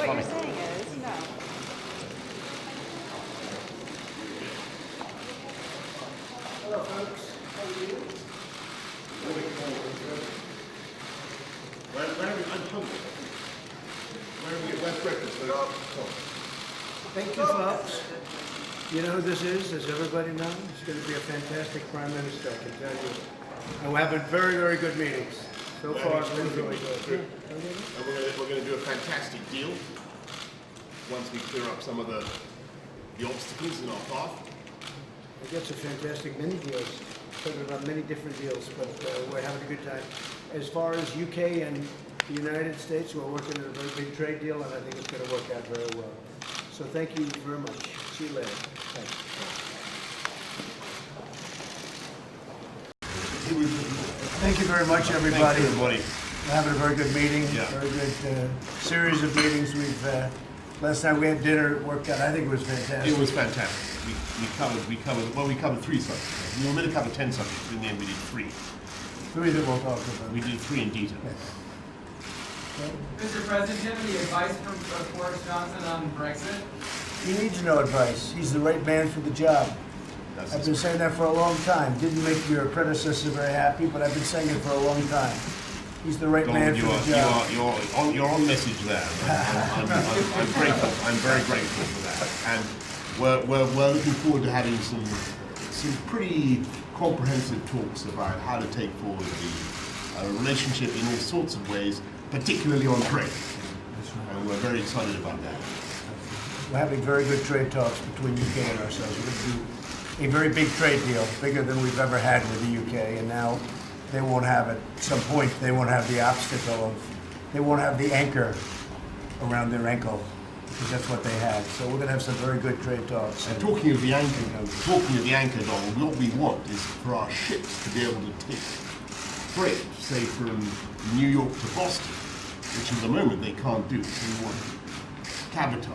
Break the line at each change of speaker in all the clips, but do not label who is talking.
what you're saying is no.
Hello, folks. How are you?
I'm hungry. Where's breakfast?
Thank you, folks. You know who this is? Does everybody know? He's going to be a fantastic prime minister, I can tell you. And we're having very, very good meetings. So far, it's been really good.
And we're going to do a fantastic deal once we clear up some of the obstacles in our path.
I get some fantastic mini deals. Talking about many different deals, but we're having a good time. As far as UK and the United States, we're working on a very big trade deal, and I think it's going to work out very well. So thank you very much. See you later. Thanks. Thank you very much, everybody.
Thanks, everybody.
We're having a very good meeting.
Yeah.
Very good series of meetings. Last night we had dinner. It worked out. I think it was fantastic.
It was fantastic. We covered 3 subjects. We were meant to cover 10 subjects, but in the end we did 3.
3 that we'll talk about.
We did 3 in detail.
Mr. President, do you have any advice from Boris Johnson on Brexit?
He needs no advice. He's the right man for the job. I've been saying that for a long time. Didn't make your predecessor very happy, but I've been saying it for a long time. He's the right man for the job.
You're on message there. I'm grateful. I'm very grateful for that. And we're looking forward to having some pretty comprehensive talks about how to take forward the relationship in all sorts of ways, particularly on trade. And we're very excited about that.
We're having very good trade talks between UK and ourselves. We're going to do a very big trade deal, bigger than we've ever had with the UK, and now they won't have, at some point, they won't have the obstacle of, they won't have the anchor around their ankle, because that's what they had. So we're going to have some very good trade talks.
And talking of the anchor, Donald, what we want is for our ships to be able to take freight, say from New York to Boston, which at the moment they can't do. So we want cabotage.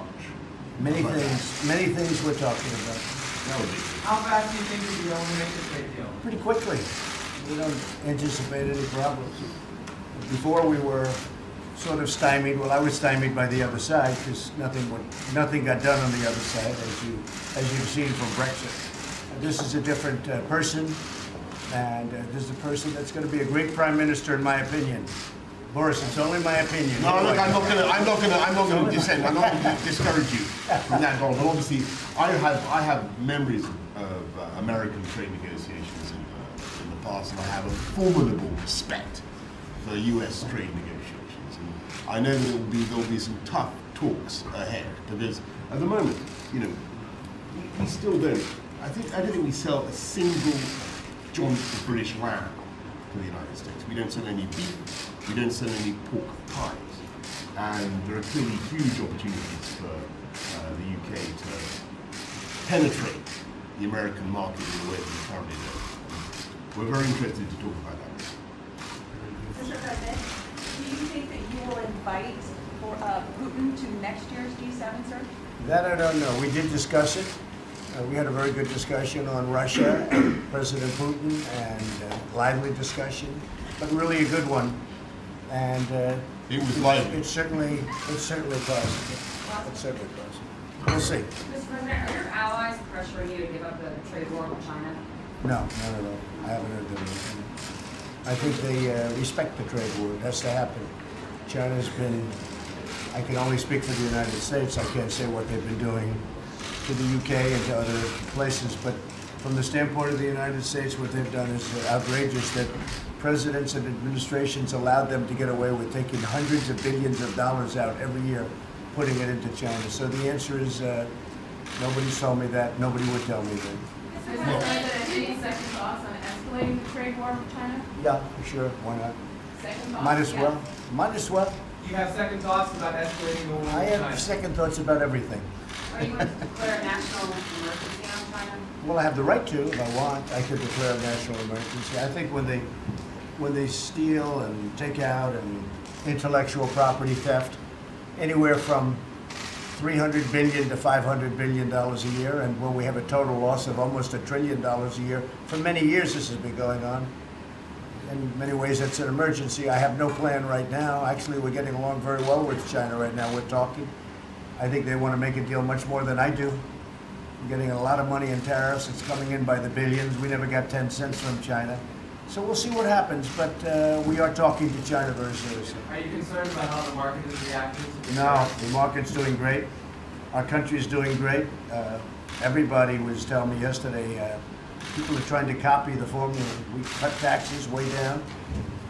Many things we're talking about.
That would be good.
How fast do you think you'll be able to make this trade deal?
Pretty quickly. We don't anticipate any problems. Before we were sort of stymied. Well, I was stymied by the other side because nothing got done on the other side, as you've seen from Brexit. This is a different person, and this is a person that's going to be a great prime minister, in my opinion. Boris, it's only my opinion.
No, look, I'm not going to dissent. I'm not going to discourage you from that, Donald. But obviously, I have memories of American trade negotiations in the past, and I have a formidable respect for U.S. trade negotiations. And I know that there'll be some tough talks ahead, because at the moment, we still don't. I don't think we sell a single joint of British lamb to the United States. We don't sell any beef. We don't sell any pork pies. And there are clearly huge opportunities for the UK to penetrate the American market in the way that we currently do. We're very interested to talk about that.
Mr. President, do you think that you will invite Putin to next year's G7, sir?
That I don't know. We did discuss it. We had a very good discussion on Russia and President Putin, and lively discussion, but really a good one. And
it was lively.
It's certainly possible. It's certainly possible. We'll see.
Mr. President, are your allies pressuring you to give up the trade war with China?
No, not at all. I haven't heard that. I think they respect the trade war. It has to happen. China's been, I can only speak for the United States. I can't say what they've been doing to the UK and to other places, but from the standpoint of the United States, what they've done is outrageous, that presidents and administrations allowed them to get away with taking hundreds of billions of dollars out every year, putting it into China. So the answer is, nobody's told me that. Nobody would tell me that.
Mr. President, any second thoughts on escalating the trade war with China?
Yeah, sure. Why not?
Second thoughts?
Might as
yeah.
well. Might as well.
Do you have second thoughts about escalating the war with
I
China?
have second thoughts about everything.
Are you going to declare a national emergency on China?
Well, I have the right to, if I want. I could declare a national emergency. I think when they steal and take out and intellectual property theft, anywhere from $300 billion to $500 billion a year, and when we have a total loss of almost $1 trillion a year, for many years this has been going on. in many ways it's an emergency. I have no plan right now. Actually, we're getting along very well with China right now. We're talking. I think they want to make a deal much more than I do. We're getting a lot of money in tariffs. It's coming in by the billions. We never got 10 cents from China. So we'll see what happens, but we are talking to China very seriously.
Are you concerned about how the market is reacting to the
No, the market's doing great. Our country's doing great. Everybody was telling me yesterday, people are trying to copy the formula. We cut taxes way down.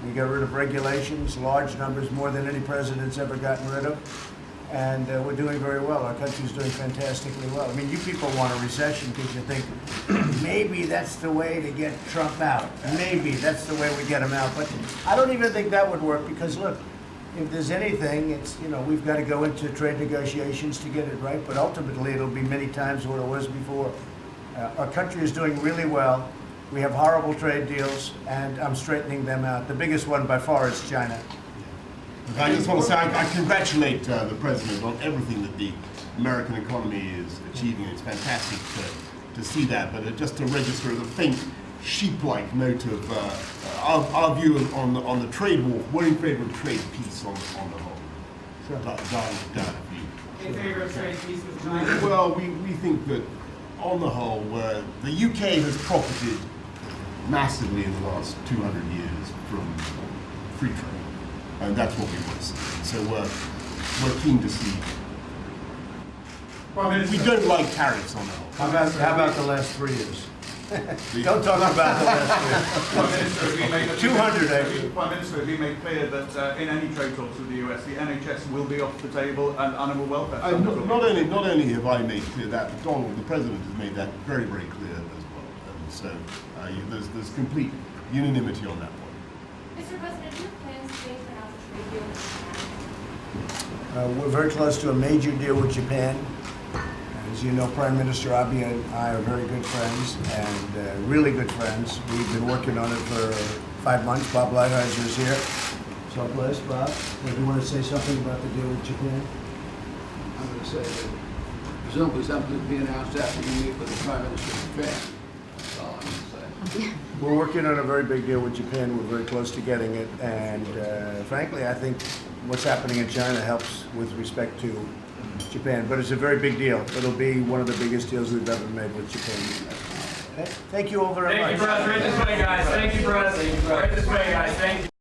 We got rid of regulations, large numbers, more than any president's ever gotten rid of. And we're doing very well. Our country's doing fantastically well. I mean, you people want a recession because you think maybe that's the way to get Trump out. Maybe that's the way we get him out. But I don't even think that would work because, look, if there's anything, it's, you know, we've got to go into trade negotiations to get it right. But ultimately, it'll be many times what it was before. Our country is doing really well. We have horrible trade deals, and I'm straightening them out. The biggest one by far is China.
I just want to say I congratulate the president on everything that the American economy is achieving. It's fantastic to see that, but just to register the faint sheep-like note of our view on the trade war. We're in favor of trade peace on the whole.
Sure.
Down view.
in favor of trade peace with China?
Well, we think that on the whole, the UK has profited massively in the last 200 years from free trade. And that's what we want to see. So we're keen to see. We don't like tariffs on the whole.
How about the last 3 years? Don't talk about the last 3
Prime Minister, we made
years. 200, actually.
Prime Minister, we made clear that in any trade talks with the US, the NHS will be off the table and animal welfare.
Not only have I made clear that, but Donald, the President, has made that very, very clear as well. And so there's complete unanimity on that point.
Mr. President, do you have plans to announce a trade deal with Japan?
We're very close to a major deal with Japan. As you know, Prime Minister Abe and I are very good friends, and really good friends. We've been working on it for 5 months. Bob Lighthizer is here. So bless, Bob. Do you want to say something about the deal with Japan?
I'm going to say that presumably something will be announced after you meet with the Prime Minister of Japan. That's all I'm going to say.
We're working on a very big deal with Japan. We're very close to getting it. And frankly, I think what's happening in China helps with respect to Japan. But it's a very big deal. It'll be one of the biggest deals we've ever made with Japan. Okay? Thank you all very much.
Thank you, President. Right this way, guys. Thank you, President. Right this way, guys. Thank you.